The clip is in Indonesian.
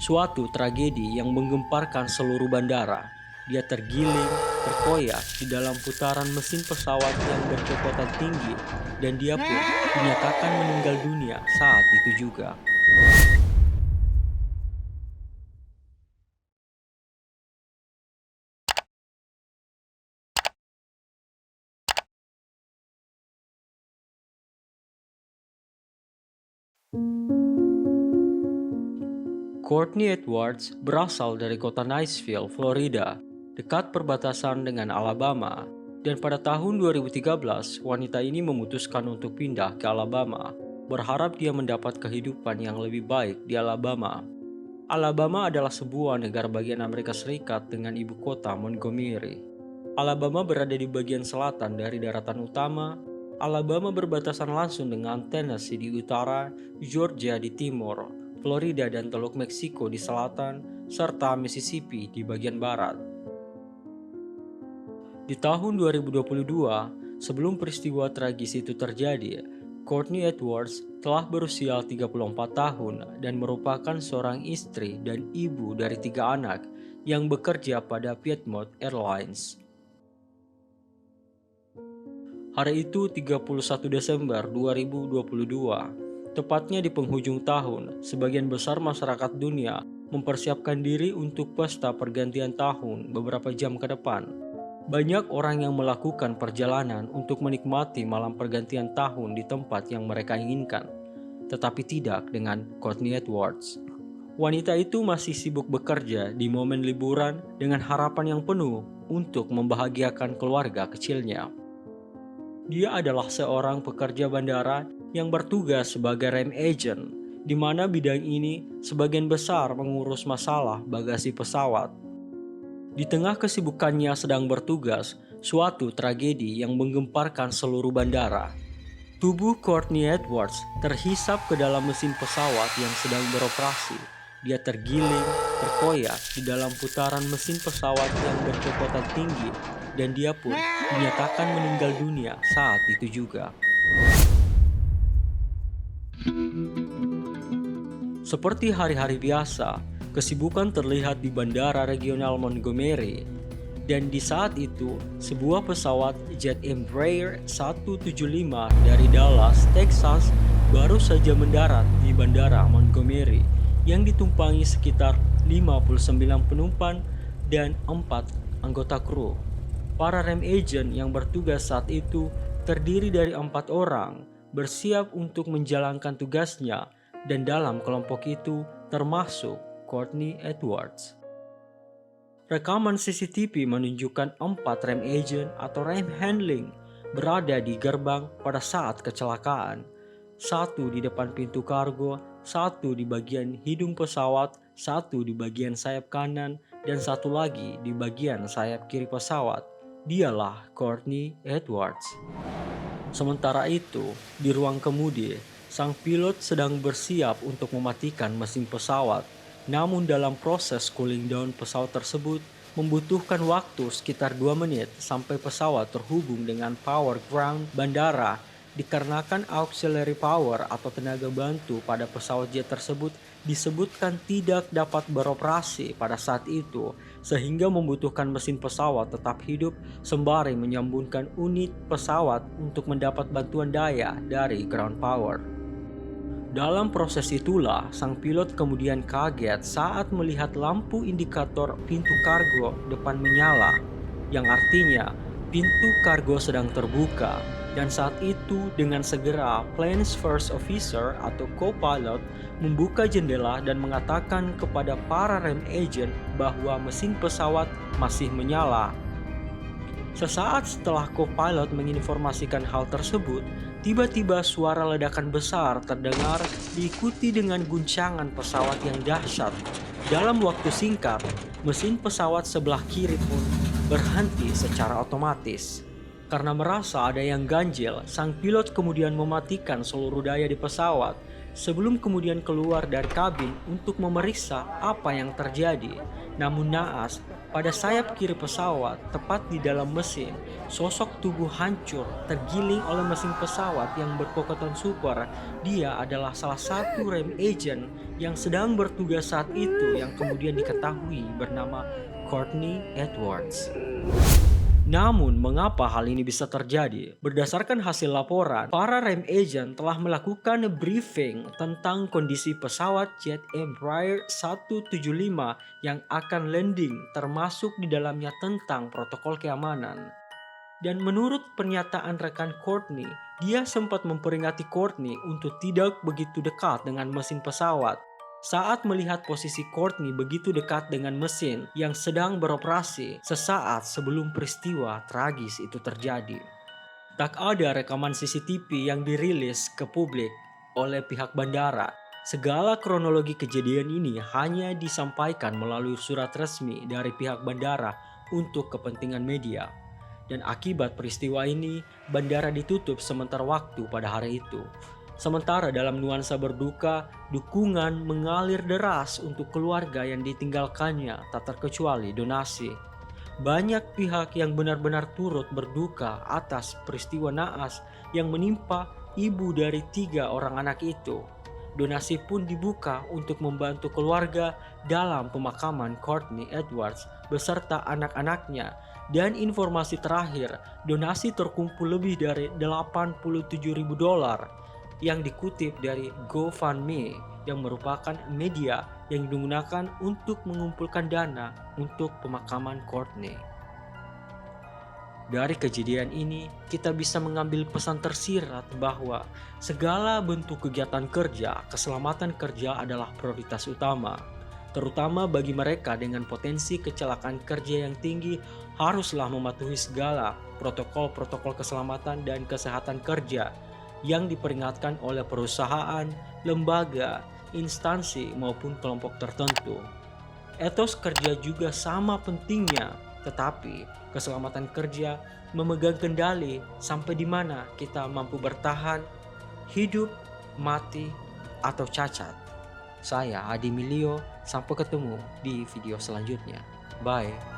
Suatu tragedi yang menggemparkan seluruh bandara. Dia tergiling, terkoyak di dalam putaran mesin pesawat yang berkekuatan tinggi, dan dia pun dinyatakan meninggal dunia saat itu juga. Courtney Edwards berasal dari kota Niceville, Florida, dekat perbatasan dengan Alabama. Dan pada tahun 2013, wanita ini memutuskan untuk pindah ke Alabama, berharap dia mendapat kehidupan yang lebih baik di Alabama. Alabama adalah sebuah negara bagian Amerika Serikat dengan ibu kota Montgomery. Alabama berada di bagian selatan dari daratan utama. Alabama berbatasan langsung dengan Tennessee di utara, Georgia di timur, Florida dan Teluk Meksiko di selatan, serta Mississippi di bagian barat. Di tahun 2022, sebelum peristiwa tragis itu terjadi, Courtney Edwards telah berusia 34 tahun dan merupakan seorang istri dan ibu dari 3 anak yang bekerja pada Piedmont Airlines. Hari itu 31 Desember 2022, tepatnya di penghujung tahun, sebagian besar masyarakat dunia mempersiapkan diri untuk pesta pergantian tahun beberapa jam ke depan. Banyak orang yang melakukan perjalanan untuk menikmati malam pergantian tahun di tempat yang mereka inginkan, tetapi tidak dengan Courtney Edwards. Wanita itu masih sibuk bekerja di momen liburan dengan harapan yang penuh untuk membahagiakan keluarga kecilnya. Dia adalah seorang pekerja bandara yang bertugas sebagai rem agent, di mana bidang ini sebagian besar mengurus masalah bagasi pesawat. Di tengah kesibukannya sedang bertugas, suatu tragedi yang menggemparkan seluruh bandara. Tubuh Courtney Edwards terhisap ke dalam mesin pesawat yang sedang beroperasi. Dia tergiling, terkoyak di dalam putaran mesin pesawat yang berkekuatan tinggi, dan dia pun dinyatakan meninggal dunia saat itu juga. Seperti hari-hari biasa, kesibukan terlihat di Bandara Regional Montgomery. Dan di saat itu, sebuah pesawat jet Embraer 175 dari Dallas, Texas baru saja mendarat di Bandara Montgomery yang ditumpangi sekitar 59 penumpang dan 4 anggota kru. Para rem agent yang bertugas saat itu terdiri dari 4 orang, bersiap untuk menjalankan tugasnya, dan dalam kelompok itu termasuk Courtney Edwards. Rekaman CCTV menunjukkan 4 rem agent atau rem handling berada di gerbang pada saat kecelakaan. 1 di depan pintu kargo, 1 di bagian hidung pesawat, 1 di bagian sayap kanan, dan 1 lagi di bagian sayap kiri pesawat. Dialah Courtney Edwards. Sementara itu, di ruang kemudi, sang pilot sedang bersiap untuk mematikan mesin pesawat. Namun dalam proses cooling down pesawat tersebut membutuhkan waktu sekitar 2 menit sampai pesawat terhubung dengan power ground bandara dikarenakan auxiliary power atau tenaga bantu pada pesawat jet tersebut disebutkan tidak dapat beroperasi pada saat itu, sehingga membutuhkan mesin pesawat tetap hidup sembari menyambungkan unit pesawat untuk mendapat bantuan daya dari ground power. Dalam proses itulah, sang pilot kemudian kaget saat melihat lampu indikator pintu kargo depan menyala, yang artinya pintu kargo sedang terbuka. Dan saat itu dengan segera Plane's First Officer atau co-pilot membuka jendela dan mengatakan kepada para rem agent bahwa mesin pesawat masih menyala. Sesaat setelah co-pilot menginformasikan hal tersebut, tiba-tiba suara ledakan besar terdengar diikuti dengan guncangan pesawat yang dahsyat. Dalam waktu singkat, mesin pesawat sebelah kiri pun berhenti secara otomatis. Karena merasa ada yang ganjil, sang pilot kemudian mematikan seluruh daya di pesawat sebelum kemudian keluar dari kabin untuk memeriksa apa yang terjadi. Namun naas, pada sayap kiri pesawat, tepat di dalam mesin, sosok tubuh hancur tergiling oleh mesin pesawat yang berkekuatan super. Dia adalah salah satu rem agent yang sedang bertugas saat itu yang kemudian diketahui bernama Courtney Edwards. Namun, mengapa hal ini bisa terjadi? Berdasarkan hasil laporan, para rem agent telah melakukan briefing tentang kondisi pesawat jet Embraer 175 yang akan landing, termasuk di dalamnya tentang protokol keamanan. Dan menurut pernyataan rekan Courtney, dia sempat memperingati Courtney untuk tidak begitu dekat dengan mesin pesawat saat melihat posisi Courtney begitu dekat dengan mesin yang sedang beroperasi sesaat sebelum peristiwa tragis itu terjadi. Tak ada rekaman CCTV yang dirilis ke publik oleh pihak bandara. Segala kronologi kejadian ini hanya disampaikan melalui surat resmi dari pihak bandara untuk kepentingan media. Dan akibat peristiwa ini, bandara ditutup sementara waktu pada hari itu. Sementara dalam nuansa berduka, dukungan mengalir deras untuk keluarga yang ditinggalkannya, tak terkecuali donasi. Banyak pihak yang benar-benar turut berduka atas peristiwa naas yang menimpa ibu dari 3 orang anak itu. Donasi pun dibuka untuk membantu keluarga dalam pemakaman Courtney Edwards beserta anak-anaknya. Dan informasi terakhir, donasi terkumpul lebih dari $87.000 yang dikutip dari GoFundMe, yang merupakan media yang digunakan untuk mengumpulkan dana untuk pemakaman Courtney. Dari kejadian ini, kita bisa mengambil pesan tersirat bahwa segala bentuk kegiatan kerja, keselamatan kerja adalah prioritas utama. Terutama bagi mereka dengan potensi kecelakaan kerja yang tinggi, haruslah mematuhi segala protokol-protokol keselamatan dan kesehatan kerja yang diperingatkan oleh perusahaan, lembaga, instansi maupun kelompok tertentu. Etos kerja juga sama pentingnya, tetapi keselamatan kerja memegang kendali sampai di mana kita mampu bertahan, hidup, mati, atau cacat. Saya Adi Milio, sampai ketemu di video selanjutnya. Bye.